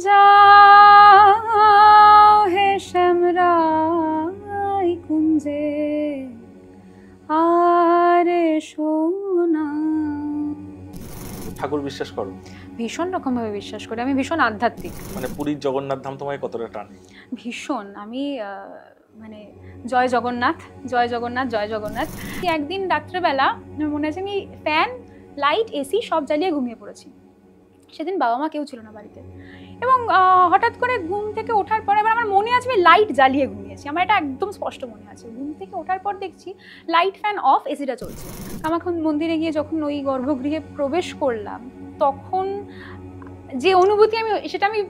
যাও হে শ্যামরাই কুঞ্জে আরে সোনা। ঠাকুর বিশ্বাস করো? ভীষণ রকম ভাবে বিশ্বাস করি, আমি ভীষণ আধ্যাত্মিক। মানে পুরীর জগন্নাথ ধাম তোমায় কতটা টানে? ভীষণ। আমি মানে জয় জগন্নাথ, জয় জগন্নাথ, জয় জগন্নাথ। একদিন রাত্রেবেলা মনে আছে আমি ফ্যান, লাইট, এসি সব জ্বালিয়ে ঘুমিয়ে পড়েছি। সেদিন বাবা মা কেউ ছিল না বাড়িতে, এবং হঠাৎ করে ঘুম থেকে ওঠার পর এবার আমার মনে আছে আমি লাইট জ্বালিয়ে ঘুমিয়েছি, আমার এটা একদম স্পষ্ট মনে আছে। ঘুম থেকে ওঠার পর দেখছি লাইট, ফ্যান অফ, এসিটা চলছে। কামাখ্যা মন্দিরে গিয়ে যখন ওই গর্ভগৃহে প্রবেশ করলাম, তখন যে অনুভূতি সেটা আমি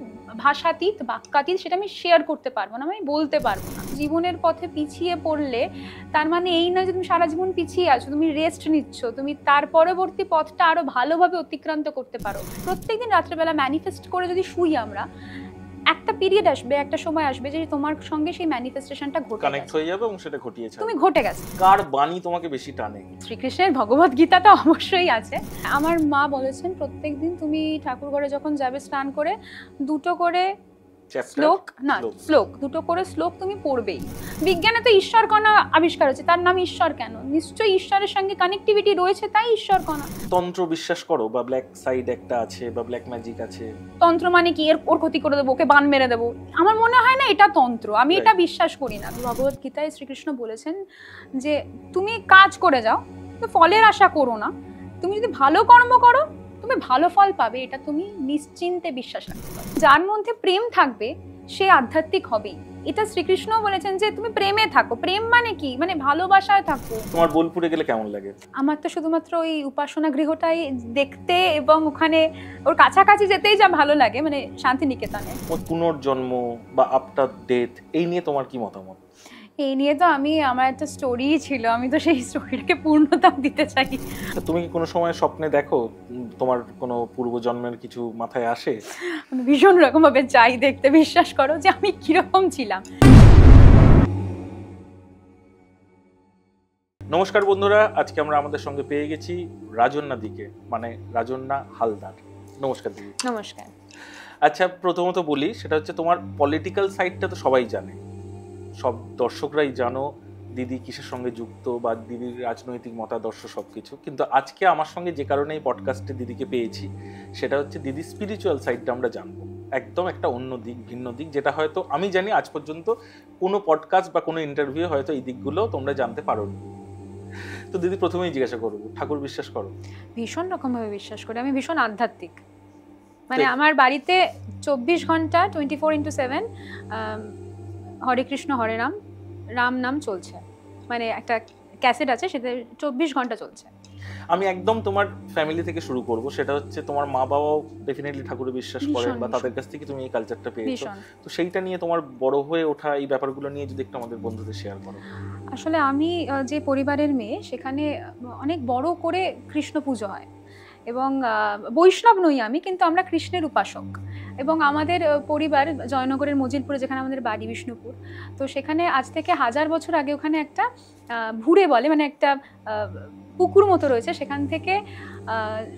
ভাষাতীত, বাক্যাতীত, সেটা আমি শেয়ার করতে পারবো না, আমি বলতে পারবো না। জীবনের পথে পিছিয়ে পড়লে তার মানে এই নয় যে তুমি সারা জীবন পিছিয়ে আছো, তুমি রেস্ট নিচ্ছ, তুমি তার পরবর্তী পথটা আরো ভালোভাবে অতিক্রান্ত করতে পারো। প্রত্যেকদিন রাত্রেবেলা ম্যানিফেস্ট করে যদি শুই আমরা, একটা পিরিয়ড আসবে, একটা সময় আসবে যে তোমার সঙ্গে সেই ম্যানিফেস্টেশনটা কানেক্ট হয়ে যাবে এবং সেটা ঘটিয়েছে, তুমি ঘটে গেছে। কার বাণী তোমাকে বেশি টানে? শ্রীকৃষ্ণের ভগবত গীতা তো অবশ্যই আছে। আমার মা বলেছেন প্রত্যেকদিন তুমি ঠাকুর ঘরে যখন যাবে স্নান করে দুটো করে শ্লোক দুটো করে শ্লোক তুমি পড়বেই। বিজ্ঞানে তো ঈশ্বর কণা আবিষ্কার হয়েছে, তার নাম ঈশ্বর কেন? নিশ্চয়ই ঈশ্বরের সঙ্গে কানেক্টিভিটি রয়েছে, তাই ঈশ্বর কণা। তন্ত্র বিশ্বাস করো বা ব্ল্যাক সাইড একটা আছে বা ব্ল্যাক ম্যাজিক আছে? তন্ত্র মানে কি ওর ক্ষতি করে দেবো, ওকে বান মেরে দেবো? আমার মনে হয় না এটা তন্ত্র, আমি এটা বিশ্বাস করি না। ভগবত গীতায় শ্রীকৃষ্ণ বলেছেন যে তুমি কাজ করে যাও, তো ফলের আশা করো না। তুমি যদি ভালো কর্ম করো তুমি ভালো ফল পাবে, এটা তুমি নিশ্চিন্তে বিশ্বাস রাখতে পারো। যার মধ্যে প্রেম থাকবে সে আধ্যাত্মিক হবেই, এটা শ্রীকৃষ্ণ বলেছেন যে তুমি প্রেমে থাকো। প্রেম মানে কি? মানে ভালোবাসায় থাকো। তোমার বোলপুরে গেলে কেমন লাগে? আমার তো শুধুমাত্র ওই উপাসনা গৃহটাই দেখতে এবং ওখানে ওর কাছাকাছি যেতেই যা ভালো লাগে, মানে শান্তিনিকেতনে। পুনর্জন্ম বা আফটার ডেথ, এই নিয়ে তোমার কি মতামত? এই নিয়ে তো আমার একটা স্টোরি ছিল, আমি তো সেই স্টোরিটাকে পূর্ণতা দিতে চাই। তুমি কি কোনো সময় স্বপ্নে দেখো তোমার কোনো পূর্বজন্মের কিছু মাথায় আসে? আমি ভীষণ রকম ভাবে চাই দেখতে, বিশ্বাস করো যে আমি কিরকম ছিলাম। নমস্কার বন্ধুরা, আজকে আমরা আমাদের সঙ্গে পেয়ে গেছি রাজন্যা দিকে, মানে রাজন্যা হালদার। নমস্কার দিদি। নমস্কার। আচ্ছা, প্রথমত বলি, সেটা হচ্ছে তোমার পলিটিক্যাল সাইডটা তো সবাই জানে, সব দর্শকরাই জানো দিদি কিসের সঙ্গে যুক্ত বা দিদির রাজনৈতিক মতাদর্শ সবকিছু, কিন্তু আজকে আমার সঙ্গে যে কারণে এই পডকাস্টে দিদিকে পেয়েছি সেটা হচ্ছে দিদির স্পিরিচুয়াল সাইডটা আমরা জানবো, একদম একটা অন্য দিক, ভিন্ন দিক, যেটা হয়তো আমি জানি আজ পর্যন্ত কোনো পডকাস্ট বা কোনো ইন্টারভিউ হয়তো এই দিকগুলো তোমরা জানতে পারোনি। তো দিদি, প্রথমেই জিজ্ঞাসা করবো, ঠাকুর বিশ্বাস করো? ভীষণ রকম ভাবে বিশ্বাস করি, আমি ভীষণ আধ্যাত্মিক। মানে আমার বাড়িতে 24 ঘন্টা 24x7 হরে কৃষ্ণ হরে রাম, রাম নাম চলছে। মানে একটা ক্যাসেট আছে, সেটা 24 ঘন্টা চলছে। আমি একদম তোমার ফ্যামিলি থেকে শুরু করব, সেটা হচ্ছে তোমার মা বাবাও ডেফিনেটলি ঠাকুরে বিশ্বাস করেন বা তাদের কাছ থেকে তুমি এই কালচারটা পেয়েছো, তো সেইটা নিয়ে তোমার বড় হয়ে ওঠা এই ব্যাপারগুলো নিয়ে যদি একটু আমাদের বন্ধুদের শেয়ার করো। আসলে আমি যে পরিবারের মেয়ে, সেখানে অনেক বড় করে কৃষ্ণ পুজো হয়, এবং বৈষ্ণব নই আমি, কিন্তু আমরা কৃষ্ণের উপাসক। এবং আমাদের পরিবার জয়নগরের মজিলপুরে, যেখানে আমাদের বাড়ি বিষ্ণুপুর, তো সেখানে আজ থেকে 1000 বছর আগে ওখানে একটা ভুড়ে বলে, মানে একটা পুকুর মতো রয়েছে, সেখান থেকে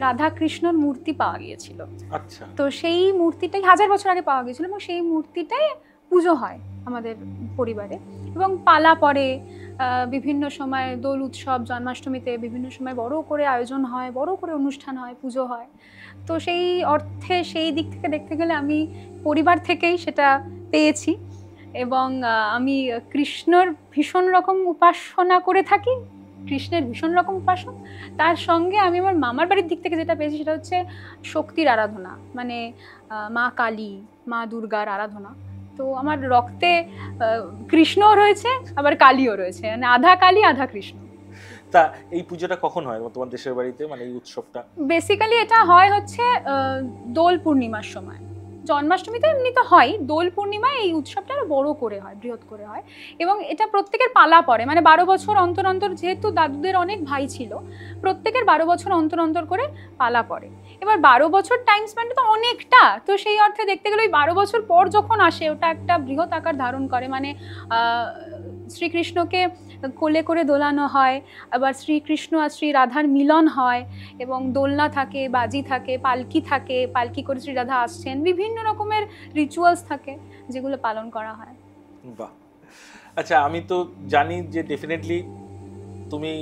রাধা কৃষ্ণর মূর্তি পাওয়া গিয়েছিল। আচ্ছা। তো সেই মূর্তিটাই 1000 বছর আগে পাওয়া গিয়েছিল, এবং সেই মূর্তিটাই পুজো হয় আমাদের পরিবারে। এবং পালা পড়ে, বিভিন্ন সময় দোল উৎসব, জন্মাষ্টমীতে বিভিন্ন সময় বড় করে আয়োজন হয়, বড় করে অনুষ্ঠান হয়, পুজো হয়। তো সেই অর্থে সেই দিক থেকে দেখতে গেলে আমি পরিবার থেকেই সেটা পেয়েছি, এবং আমি কৃষ্ণর ভীষণ রকম উপাসনা করে থাকি, কৃষ্ণের ভীষণ রকম উপাসক। তার সঙ্গে আমি আমার মামার বাড়ির দিক থেকে যেটা পেয়েছি সেটা হচ্ছে শক্তির আরাধনা, মানে মা কালী, মা দুর্গার আরাধনা। তো আমার রক্তে কৃষ্ণও রয়েছে, আবার কালীও রয়েছে, মানে আধা কালী আধা কৃষ্ণ। তা এই পুজোটা কখন হয় তোমার দেশের বাড়িতে, মানে এই উৎসবটা? বেসিক্যালি এটা হয় হচ্ছে দোল পূর্ণিমার সময়। জন্মাষ্টমীতে এমনি তো হয়, দোল পূর্ণিমায় এই উৎসবটা আরো বড় করে হয়, বৃহৎ করে হয়। এবং এটা প্রত্যেকের পালা পড়ে, মানে 12 বছর অন্তর অন্তর, যেহেতু দাদুদের অনেক ভাই ছিল, প্রত্যেকের 12 বছর অন্তর অন্তর করে পালা পড়ে। এবার 12 বছর টাইম স্পেন্ড তো অনেকটা, তো সেই অর্থে দেখতে গেলে ওই 12 বছর পর যখন আসে ওটা একটা বৃহৎ আকার ধারণ করে। মানে শ্রীকৃষ্ণকে কোলে করে দোলানো হয়, আবার শ্রীকৃষ্ণ আর শ্রী রাধার মিলন হয় এবং দোলনা থাকে, বাজি থাকে, পালকি করে শ্রী রাধা আসছেন, বিভিন্ন রকমের রিচুয়ালস থাকে যেগুলো পালন করা হয়। বাহ। আচ্ছা, আমি তো জানি যে ডেফিনেটলি তুমি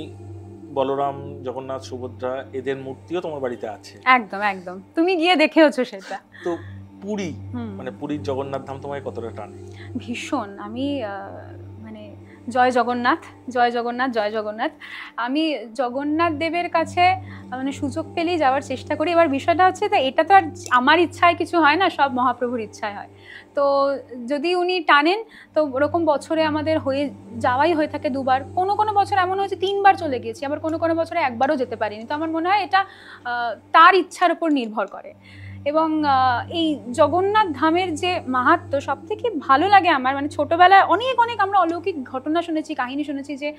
বলরাম, জগন্নাথ, সুভদ্রা এদের মূর্তিও তোমার বাড়িতে আছে। একদম একদম, তুমি গিয়ে দেখেওছো সেটা। তো পুরী, মানে পুরীর জগন্নাথ ধাম তোমায় কতটা টানে? ভীষণ। আমি মানে জয় জগন্নাথ, জয় জগন্নাথ, জয় জগন্নাথ। আমি জগন্নাথ দেবের কাছে মানে সুযোগ পেলেই যাওয়ার চেষ্টা করি। এবার বিষয়টা হচ্ছে, তো এটা তো আর আমার ইচ্ছায় কিছু হয় না, সব মহাপ্রভুর ইচ্ছায় হয়। তো যদি উনি টানেন তো ওরকম বছরে আমাদের যাওয়াই হয়ে থাকে দুবার, কোনো কোনো বছর এমন হয়েছে 3 বার চলে গেছি, আবার কোনো কোনো বছরে একবারও যেতে পারিনি। তো আমার মনে হয় এটা তার ইচ্ছার উপর নির্ভর করে। এবং এই জগন্নাথ ধামের যে মাহাত্ম্য সব থেকে ভালো লাগে আমার, মানে ছোটবেলায় অনেক অনেক আমরা অলৌকিক ঘটনা শুনেছি, কাহিনী শুনেছি যে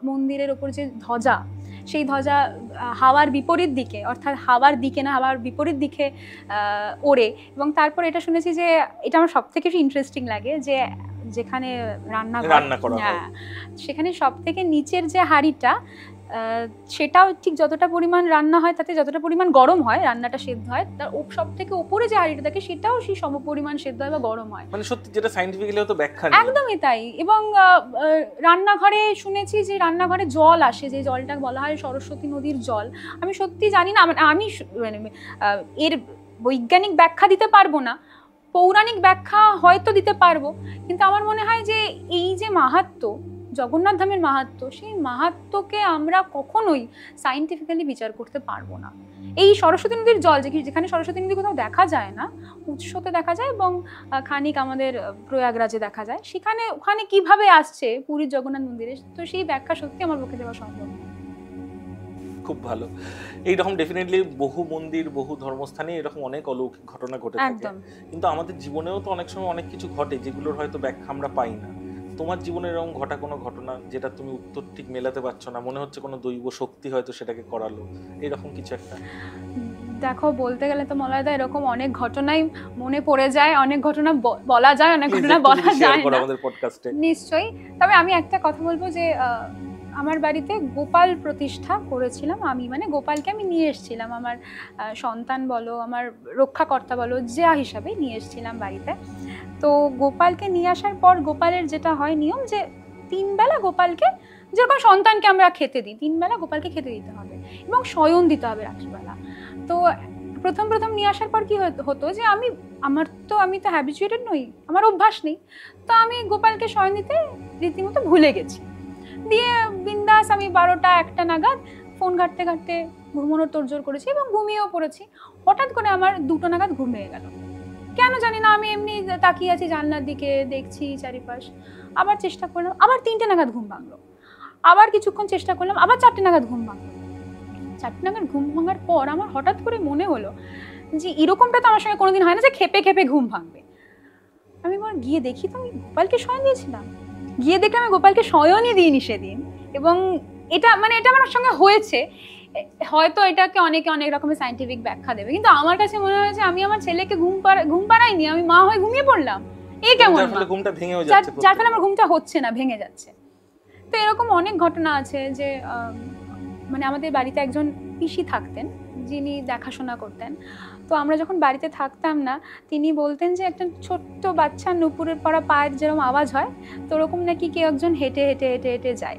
মন্দিরের ওপর যে ধ্বজা, সেই ধ্বজা হাওয়ার বিপরীত দিকে, অর্থাৎ হাওয়ার দিকে না, হাওয়ার বিপরীত দিকে ওড়ে। এবং তারপর এটা শুনেছি যে এটা আমার সব থেকে বেশি ইন্টারেস্টিং লাগে, যে যেখানে রান্না করা হয় সেখানে সব থেকে নিচের যে হাঁড়িটা, সেটাও ঠিক যতটা পরিমাণ রান্না হয় তাতে যতটা পরিমাণ গরম হয়, রান্নাটা সেদ্ধ হয়, তার সব থেকে উপরে যে হাঁড়িটা থাকে সেটাও সেই সমপরিমাণ সেদ্ধ হয় বা গরম হয়। মানে সত্যি, যেটা সায়েন্টিফিক্যালি তো ব্যাখ্যা নেই। একদমই তাই। এবং রান্নাঘরে শুনেছি যে রান্নাঘরে জল আসে, যে জলটা বলা হয় সরস্বতী নদীর জল। আমি সত্যি জানি না, আমি এর বৈজ্ঞানিক ব্যাখ্যা দিতে পারবো না, পৌরাণিক ব্যাখ্যা হয়তো দিতে পারবো, কিন্তু আমার মনে হয় যে এই যে মাহাত্ম্য, জগন্নাথ ধামের মাহাত্ম্য, সেই মাহাত্ম্যকে আমরা কখনোই সায়েন্টিফিক্যালি বিচার করতে পারবো না। এই সরস্বতী নদীর জল, যেখানে সরস্বতী নদী কোথাও দেখা যায় না, উৎসতে দেখা যায় এবং খানিক আমাদের প্রয়াগরাজে দেখা যায়, ওখানে কিভাবে আসছে পুরীর জগন্নাথ মন্দিরে, তো সেই ব্যাখ্যা সত্যি আমার পক্ষে দেওয়া সম্ভব। খুব ভালো। এইরকম ডেফিনেটলি বহু মন্দির, বহু ধর্মস্থানে এরকম অনেক অলৌকিক ঘটনা ঘটে থাকে, কিন্তু আমাদের জীবনেও তো অনেক সময় অনেক কিছু ঘটে যেগুলোর হয়তো ব্যাখ্যা আমরা পাই না। তোমার জীবনে এরকম ঘটা কোনো ঘটনা যেটা তুমি উত্তর ঠিক মেলাতে পারছো না, মনে হচ্ছে কোনো দৈব শক্তি হয়তো সেটাকে করালো, এরকম কিছু একটা? দেখো, বলতে গেলে তো মলয়দা এরকম অনেক ঘটনাই মনে পড়ে যায়, অনেক ঘটনা বলা যায়, অনেক ঘটনা বলা যায় না আমাদের পডকাস্টে। নিশ্চয়ই। তবে আমি একটা কথা বলবো যে আমার বাড়িতে গোপাল প্রতিষ্ঠা করেছিলাম আমি, মানে গোপালকে আমি নিয়ে এসেছিলাম, আমার সন্তান বলো, আমার রক্ষাকর্তা বলো, যা হিসাবে নিয়ে এসেছিলাম বাড়িতে। তো গোপালকে নিয়ে আসার পর গোপালের যেটা হয় নিয়ম, যে 3 বেলা গোপালকে, যেরকম সন্তানকে আমরা খেতে দিই, 3 বেলা গোপালকে খেতে দিতে হবে এবং শয়ন দিতে হবে রাত্রিবেলা। তো প্রথম নিয়ে আসার পর কি হতো যে আমি তো হ্যাবিচুয়েটেড নই, আমার অভ্যাস নেই, তো আমি গোপালকে শয়ন দিতে রীতিমতো ভুলে গেছি। দিয়ে বিন্দাস আমি 12টা 1টা নাগাদ ফোন ঘাঁটতে ঘাঁটতে ঘুমানোর তোড়জোড় করেছি এবং ঘুমিয়েও পড়েছি। হঠাৎ করে আমার 2টো নাগাদ ঘুম ভেঙে গেল, কেন জানি না। আমি এমনি তাকিয়ে আছি জানলার দিকে, দেখছি চারিপাশ, আবার চেষ্টা করলাম, আবার 3টে নাগাদ ঘুম ভাঙলো, আবার কিছুক্ষণ চেষ্টা করলাম, আবার 4টে নাগাদ ঘুম ভাঙলো। 4টে নাগাদ ঘুম ভাঙার পর আমার হঠাৎ করে মনে হলো যে এরকমটা তো আমার সঙ্গে কোনোদিন হয় না যে খেপে খেপে ঘুম ভাঙবে। আমি এবার গিয়ে দেখি তো আমি গোপালকে শয়ন দিয়েছিলাম, গিয়ে দেখে আমি গোপালকে শয়নই দিইনি সেদিন। এবং এটা আমার সঙ্গে হয়েছে, হয়তো এটাকে অনেকে অনেক রকমের সায়েন্টিফিক ব্যাখ্যা দেবে, কিন্তু আমার কাছে মনে হয় যে আমি আমার ছেলেকে ঘুম পাড়াইনি, আমি মা হয়ে ঘুমিয়ে পড়লাম, এই কেমন, যার ফলে আমার ঘুমটা হচ্ছে না, ভেঙে যাচ্ছে। তো এরকম অনেক ঘটনা আছে যে মানে আমাদের বাড়িতে একজন পিসি থাকতেন যিনি দেখাশোনা করতেন। তো আমরা যখন বাড়িতে থাকতাম না, তিনি বলতেন যে একটা ছোট্ট বাচ্চা নুপুরের পরা পায়ের যেরকম আওয়াজ হয়, তো ওরকম নাকি কেউ একজন হেঁটে হেঁটে হেঁটে হেঁটে যায়।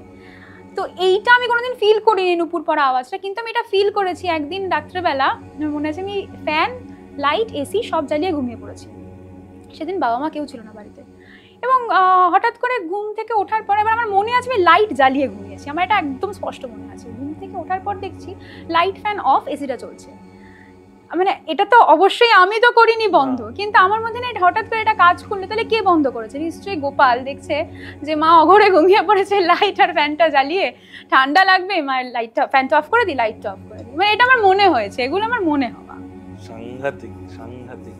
তো এইটা আমি কোনোদিন ফিল করিনি নুপুর পরা আওয়াজটা, কিন্তু আমি এটা ফিল করেছি একদিন রাত্রেবেলা। মনে আছে আমি ফ্যান, লাইট, এসি সব জ্বালিয়ে ঘুমিয়ে পড়েছি। সেদিন বাবা মা কেউ ছিল না বাড়িতে, এবং হঠাৎ করে ঘুম থেকে ওঠার পর, এবার আমার মনে আছে আমি লাইট জ্বালিয়ে ঘুমিয়েছি, আমার এটা একদম স্পষ্ট মনে আছে। ঘুম থেকে ওঠার পর দেখছি লাইট, ফ্যান অফ, এসিটা চলছে। মানে এটা তো অবশ্যই আমি তো করিনি বন্ধ, কিন্তু আমার মধ্যে না হঠাৎ করে এটা কাজ করলো, তাহলে কে বন্ধ করেছে? নিশ্চয়ই গোপাল দেখছে যে মা অঘরে ঘুমিয়ে পড়েছে, লাইট আর ফ্যানটা জ্বালিয়ে, ঠান্ডা লাগবে, মায়ের লাইটটা, ফ্যানটা অফ করে দিই, লাইটটা অফ করে দিই। মানে এটা আমার মনে হয়েছে, এগুলো আমার মনে হওয়া। সাংঘাতিক সাংঘাতিক।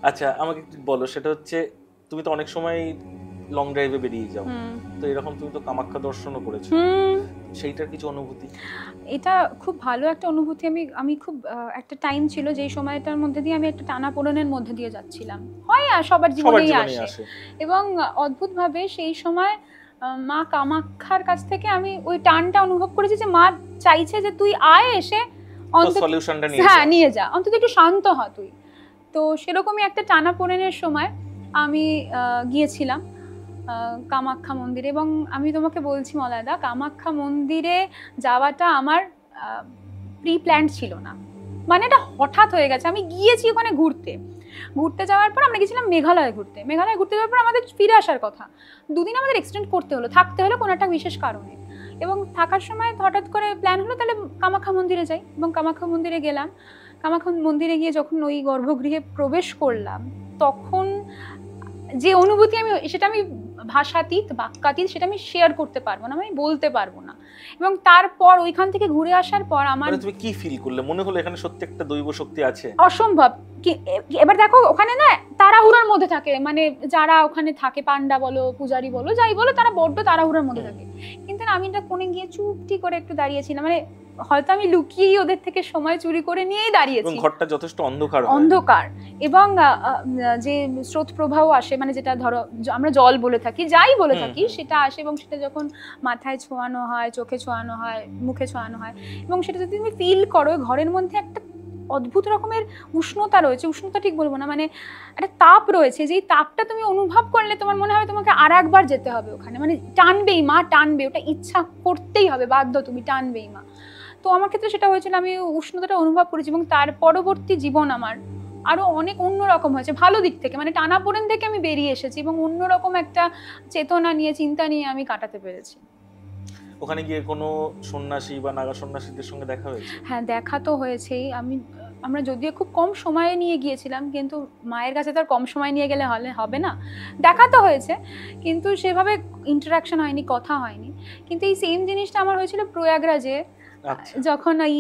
আচ্ছা, আমাকে একটু বলো, সেটা হচ্ছে তুমি তো অনেক সময় লং ড্রাইভে বেরিয়ে যাও, তো এরকম তুমি তো কামাখ্যা দর্শনও করেছো, সেইটার কিছু অনুভূতি? এটা খুব ভালো একটা অনুভূতি। আমি খুব একটা টাইম ছিল যেই সময়টার মধ্যে দিয়ে আমি একটা টানাপোড়েনের মধ্যে দিয়ে যাচ্ছিলাম, হয় আর সবার জীবনেই আসে, এবং অদ্ভুতভাবে সেই সময় মা কামাখ্যার কাছ থেকে আমি ওই টানটা অনুভব করেছি যে মা চাইছে যে তুই আয়, এসে সলিউশনটা নিয়ে যা, অন্তত একটু শান্ত হ তুই। তো সেরকমই একটা টানাপোড়েনের সময় আমি গিয়েছিলাম কামাখ্যা মন্দিরে, এবং আমি তোমাকে বলছি মলয়দা, কামাখ্যা মন্দিরে যাওয়াটা আমার প্রি প্ল্যান্ড ছিল না, মানে এটা হঠাৎ হয়ে গেছে। আমি গিয়েছি ওখানে ঘুরতে যাওয়ার পর আমরা গেছিলাম মেঘালয় ঘুরতে যাওয়ার পর আমাদের ফিরে আসার কথা, দুদিন আমাদের এক্সটেন্ড করতে হলো, থাকতে হলো কোনো একটা বিশেষ কারণে, এবং থাকার সময় হঠাৎ করে প্ল্যান হলো তাহলে কামাখ্যা মন্দিরে যাই, এবং কামাখ্যা মন্দিরে গেলাম। কামাখ্যা মন্দিরে গিয়ে যখন ওই গর্ভগৃহে প্রবেশ করলাম, তখন যে অনুভূতি সেটা আমি ভাষাতীত, বাক্যাতীত, সেটা আমি শেয়ার করতে পারবো না, আমি বলতে পারবো না। এবং তারপর ওইখান থেকে ঘুরে আসার পর আমার, তুমি কি ফিল করলে? মনে হলো এখানে সত্যি একটা দৈব শক্তি আছে, অসম্ভব। এবার দেখো ওখানে না তাড়াহুড়ার মধ্যে থাকে, মানে যারা ওখানে থাকে পান্ডা বলো, পূজারি বলো, যাই বলো, তারা বড্ড তাড়াহুড়ার মধ্যে থাকে, কিন্তু আমি এটা কোণে গিয়ে চুপটি করে একটু দাঁড়িয়েছিলাম, মানে হয়তো আমি লুকিয়েই ওদের থেকে সময় চুরি করে নিয়েই দাঁড়িয়েছি। ঘরটা যথেষ্ট অন্ধকার, এবং যে স্রোত প্রবাহ আসে, মানে যেটা ধরো আমরা জল বলে থাকি, যাই বলে থাকি, সেটা আসে, এবং সেটা যখন মাথায় ছোঁয়ানো হয়, চোখে ছোঁয়ানো হয়, মুখে ছোঁয়ানো হয়, এবং সেটা যদি তুমি ফিল করো, ঘরের মধ্যে একটা অদ্ভুত রকমের উষ্ণতা রয়েছে, উষ্ণতা ঠিক বলবো না, মানে একটা তাপ রয়েছে, যেই তাপটা তুমি অনুভব করলে তোমার মনে হবে তোমাকে আর একবার যেতে হবে ওখানে, মানে টানবেই মা, টানবে, ওটা ইচ্ছা করতেই হবে, বাধ্য, তুমি টানবেই মা। তো আমার ক্ষেত্রে সেটা হয়েছিল, আমি উষ্ণতাটা অনুভব করেছি, এবং তার পরবর্তী জীবন আমার আরো অনেক অন্যরকম হয়েছে, ভালো দিক থেকে, মানে টানাপোড়েন থেকে আমি বেরিয়ে এসেছি, এবং অন্যরকম একটা চেতনা নিয়ে, চিন্তা নিয়ে আমি কাটাতে পেরেছি। ওখানে গিয়ে কোনো সন্ন্যাসী বা নাগা সন্ন্যাসীদের সঙ্গে দেখা হয়েছে? হ্যাঁ, দেখা তো হয়েছেই। আমরা যদিও খুব কম সময়ে নিয়ে গিয়েছিলাম, কিন্তু মায়ের কাছে তো আর কম সময় নিয়ে গেলে হবে না, দেখা তো হয়েছে, কিন্তু সেভাবে ইন্টারাকশন হয়নি, কথা হয়নি। কিন্তু এই সেম জিনিসটা আমার হয়েছিল প্রয়াগরাজে, যখন ওই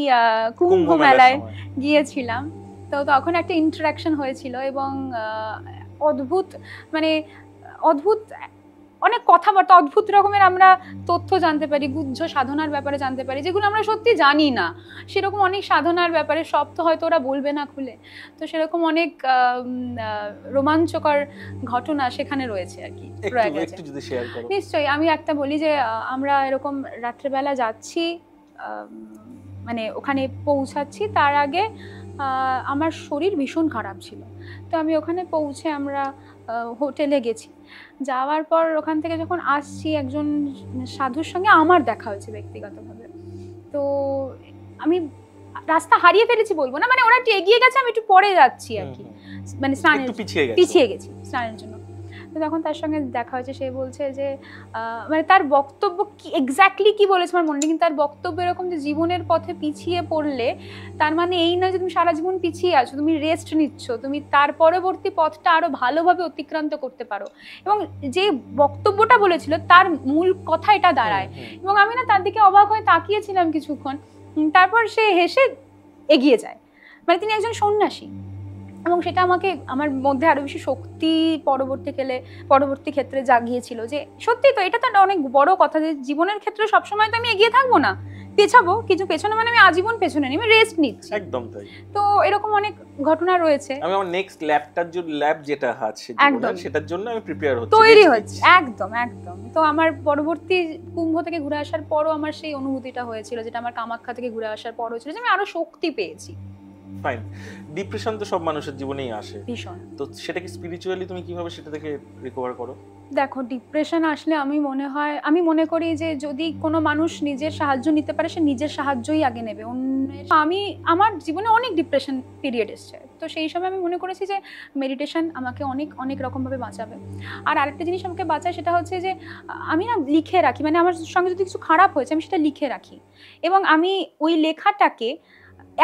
কুম্ভ মেলায় গিয়েছিলাম, তো তখন একটা ইন্টারাকশন হয়েছিল, এবং অদ্ভুত, মানে অদ্ভুত অনেক কথাবার্তা, অদ্ভুত রকমের আমরা তথ্য জানতে পারি, গুহ্য সাধনার ব্যাপারে জানতে পারি, যেগুলো আমরা সত্যি জানি না, সেরকম অনেক সাধনার ব্যাপারে, সব তো হয়তো ওরা বলবে না খুলে, তো সেরকম অনেক রোমাঞ্চকর ঘটনা সেখানে রয়েছে আর কি। নিশ্চয়ই, আমি একটা বলি যে আমরা এরকম রাত্রেবেলা যাচ্ছি, মানে ওখানে পৌঁছাচ্ছি, তার আগে আমার শরীর ভীষণ খারাপ ছিল, তো আমি ওখানে পৌঁছে আমরা হোটেলে গেছি, যাওয়ার পর ওখান থেকে যখন আসছি, একজন সাধুর সঙ্গে আমার দেখা হয়েছে ব্যক্তিগতভাবে, তো আমি রাস্তা হারিয়ে ফেলেছি বলবো না, মানে ওরা একটু এগিয়ে গেছে, আমি একটু পরে যাচ্ছি আর কি, মানে পিছিয়ে গেছি স্নানের জন্য। তো তখন তার সঙ্গে দেখা হয়েছে, সে বলছে যে মানে তার বক্তব্য কি এক্স্যাক্টলি কি বলেছে আমার মনে নেই, কিন্তু তার বক্তব্য এরকম যে জীবনের পথে পিছিয়ে পড়লে তার মানে এই নয় যে তুমি সারা জীবন পিছিয়ে আছো, তুমি রেস্ট নিচ্ছ, তুমি তার পরবর্তী পথটা আরো ভালোভাবে অতিক্রান্ত করতে পারো, এবং যে বক্তব্যটা বলেছিল তার মূল কথা এটা দাঁড়ায়, এবং আমি না তার দিকে অবাক হয়ে তাকিয়েছিলাম কিছুক্ষণ, তারপর সে হেসে এগিয়ে যায়, মানে তিনি একজন সন্ন্যাসী, এবং সেটা আমাকে আমার মধ্যে আরো বেশি শক্তি পরবর্তী ক্ষেত্রে জাগিয়েছিল, যে সত্যি তো এটা তো অনেক বড় কথা, যে জীবনের ক্ষেত্রে সবসময় তো আমি এগিয়ে থাকবো না, পেছাবো, কিছু পেছনে মানে আমি আজীবন পেছনে নেই, আমি রেস্ট নিচ্ছি। একদম তাই। তো এরকম অনেক ঘটনা রয়েছে। আমি আমার নেক্সট ল্যাব যেটা আছে সেটার জন্য আমি প্রিপেয়ার হচ্ছি, তৈরি হচ্ছি, একদম। তো আমার পরবর্তী কুম্ভ থেকে ঘুরে আসার পরও আমার সেই অনুভূতিটা হয়েছিল, যেটা আমার কামাখ্যা থেকে ঘুরে আসার পর হয়েছিল, যে আমি আরো শক্তি পেয়েছি। ফাইন। ডিপ্রেশন তো সব মানুষের জীবনেই আসে, ভীষণ। তো সেটাকে স্পিরিচুয়ালি তুমি কিভাবে সেটা থেকে রিকভার করো? দেখো, ডিপ্রেশন আসলে আমি মনে করি যে যদি কোনো মানুষ নিজের সাহায্য নিতে পারে, সে নিজের সাহায্যই আগে নেবে। আমার জীবনে অনেক ডিপ্রেশন পিরিয়ড এসছে, তো সেই সময় আমি মনে করেছি যে মেডিটেশন আমাকে অনেক অনেক রকমভাবে বাঁচাবে। আর আরেকটা জিনিস আমাকে বাঁচায়, সেটা হচ্ছে যে আমি না লিখে রাখি, মানে আমার সঙ্গে যদি কিছু খারাপ হয়েছে আমি সেটা লিখে রাখি, এবং আমি ওই লেখাটাকে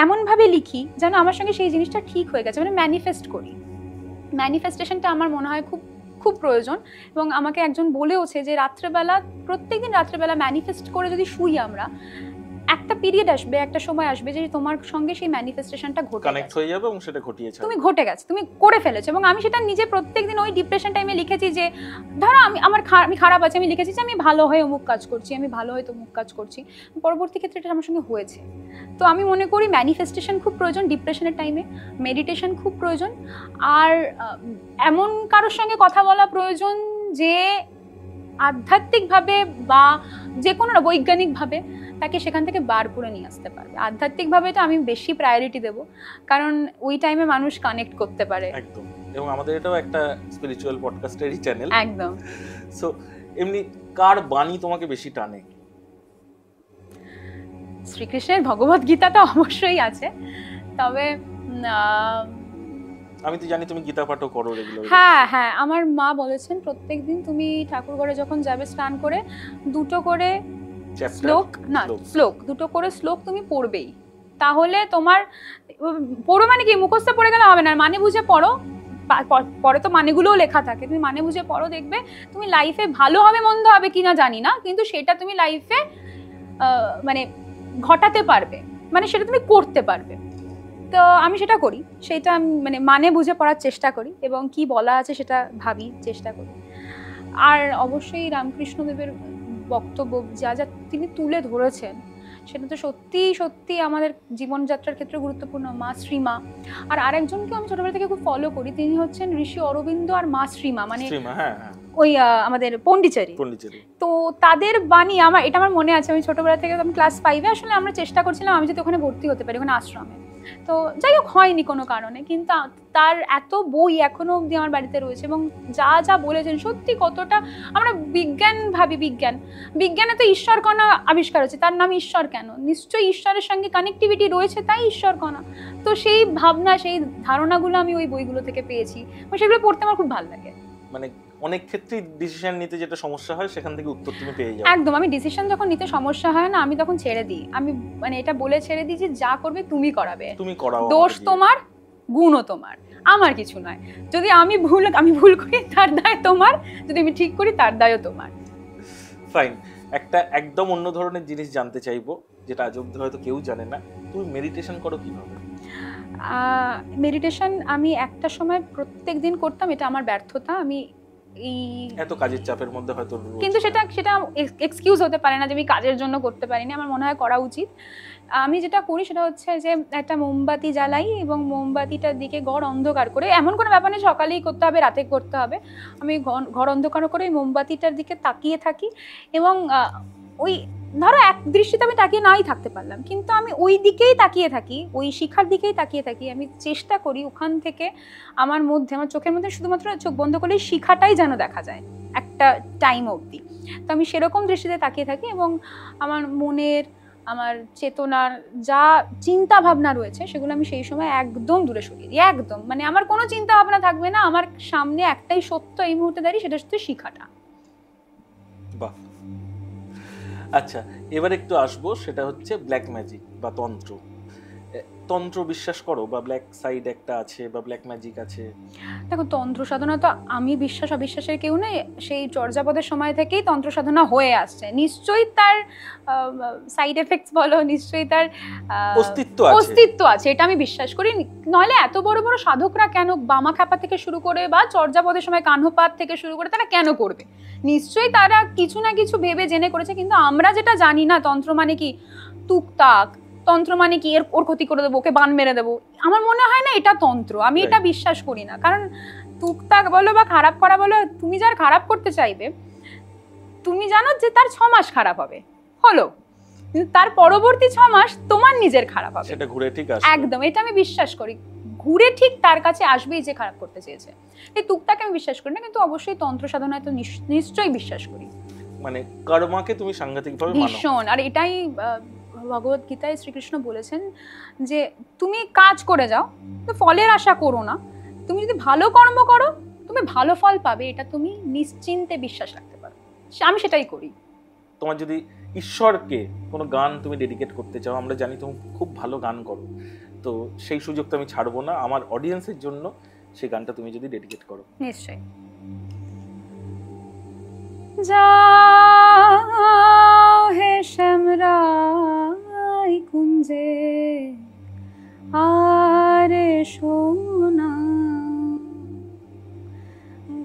এমনভাবে লিখি যেন আমার সঙ্গে সেই জিনিসটা ঠিক হয়ে গেছে, মানে ম্যানিফেস্ট করি। ম্যানিফেস্টেশনটা আমার মনে হয় খুব খুব প্রয়োজন, এবং আমাকে একজন বলেওছে যে প্রত্যেকদিন রাত্রেবেলা ম্যানিফেস্ট করে যদি শুই আমরা, একটা পিরিয়ড আসবে, একটা সময় আসবে যে তোমার সঙ্গে সেই ম্যানিফেস্টেশনটা ঘটে কানেক্ট হয়ে যাবে এবং সেটা ঘটিয়েছে। তুমি ঘটে গেছে, তুমি করে ফেলেছো। এবং আমি সেটা নিজে প্রত্যেকদিন ওই ডিপ্রেশন টাইমে লিখেছি যে ধরো আমি খারাপ আছি, আমি লিখেছি যে আমি ভালো হয়ে অমুক কাজ করছি, আমি ভালো হয়ে তমুক কাজ করছি। পরবর্তী ক্ষেত্রে এটা আমার সঙ্গে হয়েছে। তো আমি মনে করি ম্যানিফেস্টেশন খুব প্রয়োজন ডিপ্রেশনের টাইমে, মেডিটেশন খুব প্রয়োজন, আর এমন কারোর সঙ্গে কথা বলা প্রয়োজন যে আধ্যাত্মিকভাবে বা যে কোনো বৈজ্ঞানিকভাবে তাকে সেখান থেকে বার করে নিয়ে আসতে পারবে। আধ্যাত্মিকভাবে এটা আমি বেশি প্রায়োরিটি দেবো, কারণ ওই টাইমে মানুষ কানেক্ট করতে পারে। একদম। এবং আমাদের এটাও একটা স্পিরিচুয়াল পডকাস্টেরই চ্যানেল। একদম। সো এমনি কার বাণী তোমাকে বেশি টানে? শ্রীকৃষ্ণের ভগবত গীতা তো অবশ্যই আছে, তবে আমি তো জানি তুমি গীতা পাঠও করো রেগুলার। হ্যাঁ হ্যাঁ, আমার মা বলেছেন প্রত্যেকদিন তুমি ঠাকুর ঘরে যখন যাবে স্নান করে দুটো করে দুটো করে শ্লোক তুমি পড়বেই। তাহলে তোমার পড়ো মানে কি মুখস্থ পড়ে গেলে হবে না, মানে বুঝে পড়ো। পরে তো মানেগুলোও লেখা থাকে, তুমি মানে বুঝে পড়ো, দেখবে তুমি লাইফে ভালো হবে মন্দ হবে কিনা জানি না, কিন্তু সেটা তুমি লাইফে মানে ঘটাতে পারবে, মানে সেটা তুমি করতে পারবে। তো আমি সেটা করি, সেটা মানে বুঝে পড়ার চেষ্টা করি এবং কি বলা আছে সেটা ভাবি, চেষ্টা করি। আর অবশ্যই রামকৃষ্ণদেবের বক্তব্য যা যা তিনি তুলে ধরেছেন সেটা তো সত্যি সত্যি আমাদের জীবনযাত্রার ক্ষেত্রে গুরুত্বপূর্ণ। মা শ্রীমা, আর আরেকজনকে আমি ছোটবেলা থেকে খুব ফলো করি, তিনি হচ্ছেন ঋষি অরবিন্দ আর মা শ্রীমা, মানে ওই আমাদের পন্ডিচেরি। তো তাদের বাণী এটা আমার মনে আছে। আমি ছোটবেলা থেকে, আমি ক্লাস 5-এ আসলে আমরা চেষ্টা করছিলাম আমি যদি ওখানে ভর্তি হতে পারি, ওখানে আশ্রমে। তো যাই হোক হয়নি কোনো কারণে, কিন্তু তার এত বই এখনো অবধি আমার বাড়িতে রয়েছে এবং যা যা বলেছেন সত্যি কতটা আমরা বিজ্ঞান ভাবি, বিজ্ঞানে তো ঈশ্বর কণা আবিষ্কার হচ্ছে, তার নাম ঈশ্বর কেন? নিশ্চয়ই ঈশ্বরের সঙ্গে কানেক্টিভিটি রয়েছে, তাই ঈশ্বর কণা। তো সেই ভাবনা, সেই ধারণাগুলো আমি ওই বইগুলো থেকে পেয়েছি, সেগুলো পড়তে আমার খুব ভালো লাগে। মানে অনেক ক্ষেত্রেই ডিসিশন নিতে যেটা সমস্যা হয় সেখান থেকে উত্তর তুমি পেয়ে যাও। একদম, আমি ডিসিশন যখন নিতে সমস্যা হয় না, আমি তখন ছেড়ে দিই। আমি মানে এটা বলে ছেড়ে দিই যে যা করবে তুমি করাবে, তুমি করাও, দোষ তোমার, গুণও তোমার, আমার কিছু নয়। যদি আমি ভুল করি তার দায় তোমার, যদি আমি ঠিক করি তার দায়ও তোমার। ফাইন। একটা একদম অন্য ধরনের জিনিস জানতে চাইবো, যেটা আজ অব্দি হয়তো কেউ জানে না। তুমি মেডিটেশন করো কিভাবে? মেডিটেশন আমি একটা সময় প্রত্যেকদিন করতাম, এটা আমার ব্যর্থতা। আমি এই এত কাজের চাপের মধ্যে হয়তো, কিন্তু সেটা এক্সকিউজ হতে পারে না যে আমি কাজের জন্য করতে পারিনি। আমার মনে হয় করা উচিত। আমি যেটা করি সেটা হচ্ছে যে একটা মোমবাতি জ্বালাই এবং মোমবাতিটার দিকে ঘর অন্ধকার করে, এমন কোনো ব্যাপার নেই সকালেই করতে হবে রাতে করতে হবে, আমি ঘর অন্ধকার করে মোমবাতিটার দিকে তাকিয়ে থাকি এবং ওই ধরো এক দৃষ্টিতে আমি তাকিয়ে নাই থাকতে পারলাম, কিন্তু আমি ওই দিকেই তাকিয়ে থাকি, ওই শিখার দিকেই তাকিয়ে থাকি। আমি চেষ্টা করি ওখান থেকে আমার চোখের মধ্যে শুধুমাত্র চোখ বন্ধ করলে শিখাটাই যেন দেখা যায় একটা টাইম অবধি। তো আমি সেরকম দৃষ্টিতে তাকিয়ে থাকি এবং আমার মনের, আমার চেতনার যা চিন্তা ভাবনা রয়েছে সেগুলো আমি সেই সময় একদম দূরে সরিয়ে দিই। একদম, মানে আমার কোনো চিন্তা ভাবনা থাকবে না, আমার সামনে একটাই সত্য এই মুহূর্তে দাঁড়িয়ে, সেটা হচ্ছে শিখাটা। বাহ। আচ্ছা, এবার একটু আসবো, সেটা হচ্ছে ব্ল্যাক ম্যাজিক বা তন্ত্র। তন্ত্র বিশ্বাস করো বা ব্ল্যাক সাইড একটা আছে বা ব্ল্যাক ম্যাজিক আছে? দেখো, তন্ত্র সাধনা তো আমি বিশ্বাস অবিশ্বাসের কেউ নেই, সেই চর্যাপদের সময় থেকেই তন্ত্র সাধনা হয়ে আসছে। নিশ্চয়ই তার সাইড এফেক্টস বলো, নিশ্চয়ই তার অস্তিত্ব আছে, এটা আমি বিশ্বাস করি। নইলে এত বড় বড় সাধকরা কেন বামাখ্যাপা থেকে শুরু করে বা চর্যাপদের সময় কাহ্নপাত থেকে শুরু করে তারা কেন করবে? নিশ্চয়ই তারা কিছু না কিছু ভেবে জেনে করেছে। কিন্তু আমরা যেটা জানি না, তন্ত্র মানে কি টুকটাক, তন্ত্র মানে কি ওর ক্ষতি করে দেবো, ওকে বান মেরে দেবো, আমার মনে হয় না এটা তন্ত্র। আমি এটা বিশ্বাস করি না। কারণ টুকটাক বলো বা খারাপ করা বলো, তুমি যার খারাপ করতে চাইবে তুমি জানো যে তার 6 মাস খারাপ হবে, হলো, কিন্তু তার পরবর্তী 6 মাস তোমার নিজের খারাপ হবে, সেটা ঘুরে ঠিক আসবে। একদম, এটা আমি বিশ্বাস করি। ঘুরে ঠিক তার কাছে আসবেই যে খারাপ করতে চেয়েছে। এই টুকটাক আমি বিশ্বাস করি না, কিন্তু অবশ্যই তন্ত্র সাধনায় তো নিশ্চয়ই বিশ্বাস করি। মানে কর্মাকে তুমি সাংঘাতিকভাবে মানো? ভীষণ। আর এটাই ভগবত গীতায় শ্রীকৃষ্ণ বলেছেন যে তুমি কাজ করে যাও, তো ফলের আশা করো না। তুমি যদি ভালো কর্ম করো তুমি ভালো ফল পাবে, এটা তুমি নিশ্চিন্তে বিশ্বাস রাখতে পারো। আমি সেটাই করি। তোমার যদি ঈশ্বরকে কোনো গান তুমি ডেডিকেট করতে চাও, আমরা জানি তুমি খুব ভালো গান করো, তো সেই সুযোগ তো আমি ছাড়বো না আমার অডিয়েন্সের জন্য, সেই গানটা তুমি যদি ডেডিকেট করো। নিশ্চয়ই। যাও হে শ্যামরা কুঞ্জে আরে সোনা,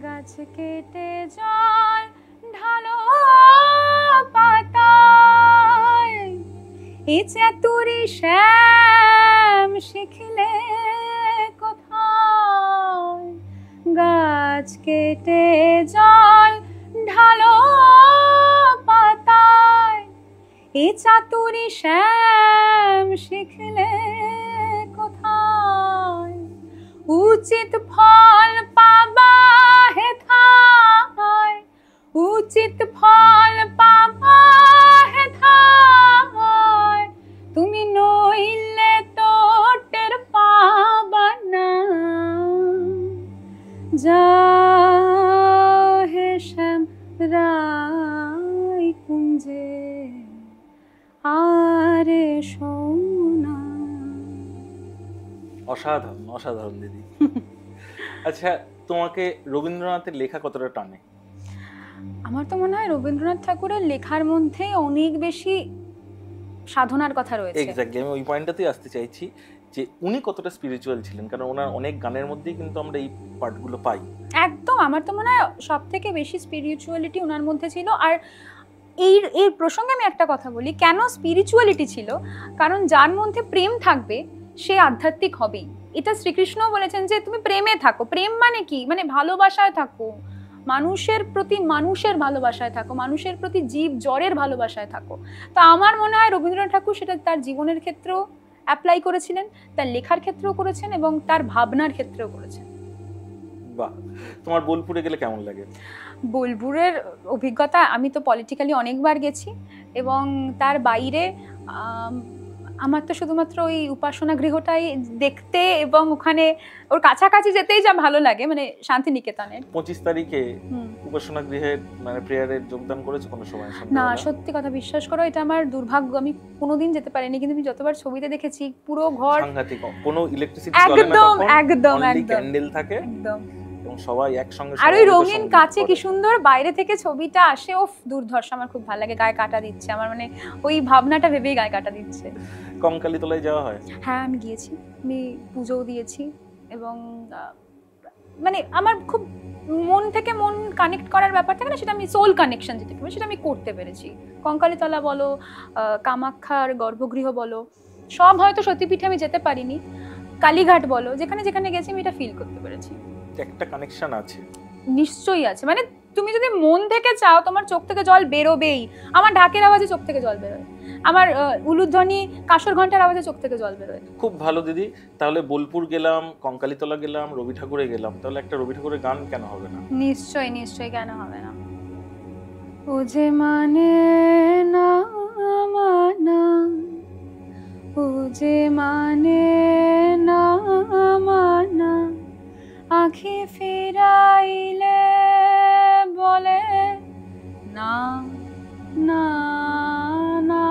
গাছ কেটে জল ঢালো পাতায়, এ চাতুরি শ্যাম শিখলে কোথায়? গাছ কেটে জল ঢালো পাতায়, এ চাতুরি শ্যাম শিখলে কোথায়? উচিত ফল পাবা হেথায়, উচিত ফল পাবা হেথায়, তুমি নইলে তো টের পাবা না। যাও হে শ্যাম রায় কুঞ্জে আরে সোনা। অসাধারণ অসাধারণ দিদি। আচ্ছা, তোমাকে রবীন্দ্রনাথের লেখা কতটা টানে? আমার তো মনে হয় রবীন্দ্রনাথ ঠাকুরের লেখার মধ্যে অনেক বেশি সাধনার কথা রয়েছে। এক্স্যাক্টলি, আমি ওই পয়েন্টটাতেই আসতে চাইছি যে উনি কতটা স্পিরিচুয়াল ছিলেন, কারণ ওনার অনেক গানের মধ্যেই কিন্তু আমরা এই পার্টগুলো পাই। একদম, আমার তো মনে হয় সব থেকে বেশি স্পিরিচুয়ালিটি ওনার মধ্যে ছিল। আর এই প্রসঙ্গে আমি একটা কথা বলি, কেন স্পিরিচুয়ালিটি ছিল, কারণ যার মধ্যে প্রেম থাকবে সে আধ্যাত্মিক হবেই। এটা শ্রীকৃষ্ণও বলেছেন যে তুমি প্রেমে থাকো। প্রেম মানে কি? মানে ভালোবাসায় থাকো, মানুষের প্রতি মানুষের ভালোবাসায় থাকো, মানুষের প্রতি জীব জড়ের ভালোবাসায় থাকো। তো আমার মনে হয় রবীন্দ্রনাথ ঠাকুর সেটা তার জীবনের ক্ষেত্রেও অ্যাপ্লাই করেছিলেন, তার লেখার ক্ষেত্রেও করেছেন এবং তার ভাবনার ক্ষেত্রেও করেছেন। বাহ, তোমার বোলপুরে গেলে কেমন লাগে? বোলপুরের অভিজ্ঞতা, আমি তো পলিটিক্যালি অনেকবার গেছি এবং তার বাইরে আমার তো শুধুমাত্র ওই উপাসনা গৃহটাই দেখতে এবং ওখানে ওর কাছাকাছি যেতেই যা ভালো লাগে, মানে শান্তিনিকেতনের। 25 তারিখে উপাসনা গৃহের মানে প্রেয়ারে যোগদান করেছো কোনো সময়? না, সত্যি কথা বিশ্বাস করো, এটা আমার দুর্ভাগ্য। আমি কোনোদিন যেতে পারিনি, কিন্তু আমি যতবার ছবিতে দেখেছি পুরো ঘর সাংঘাতিক, কোনো ইলেকট্রিসিটি চলে না, একদম একদম একদম ক্যান্ডেল থাকে একদম, এবং সবাই একসঙ্গে। আর ওই রঙিন কাছে কি সুন্দর বাইরে থেকে ছবিটা আসে, ও দুর্ধর্ষ। আমার খুব ভালো লাগে, গায়ে কাটা দিচ্ছে আমার, মানে ওই ভাবনাটা ভেবেই গায়ে কাটা দিচ্ছে। কঙ্কালী তলায় যাওয়া হয়? হ্যাঁ, আমি গিয়েছি, আমি পুজোও দিয়েছি এবং মানে আমার খুব মন থেকে মন কানেক্ট করার ব্যাপার থাকে না, সেটা আমি সোল কানেকশন যেটা সেটা আমি করতে পেরেছি। কঙ্কালীতলা বলো, কামাখ্যার গর্ভগৃহ বলো, সব হয়তো সতীপীঠে আমি যেতে পারিনি, কালীঘাট বলো, যেখানে যেখানে গেছি আমি এটা ফিল করতে পেরেছি। একটা কানেকশন আছে, নিশ্চয়ই আছে। মানে তুমি যদি মন থেকে চাও তোমার চোখ থেকে জল বেরোবেই। আমার ঢাকের আওয়াজে চোখ থেকে জল বেরোয়, আমার উলুধ্বনি কাঁসর ঘন্টার আওয়াজে চোখ থেকে জল বেরোয়। খুব ভালো দিদি। তাহলে বোলপুর গেলাম, কঙ্কালীতলা গেলাম, রবি ঠাকুরে গেলাম, তাহলে একটা রবি ঠাকুরের গান কেন হবে না? নিশ্চয়ই নিশ্চয়ই, কেন হবে না। ও যে মানে না মানা, ও যে মানে না মানা, আঁখি ফিরাইলে বলে না না না,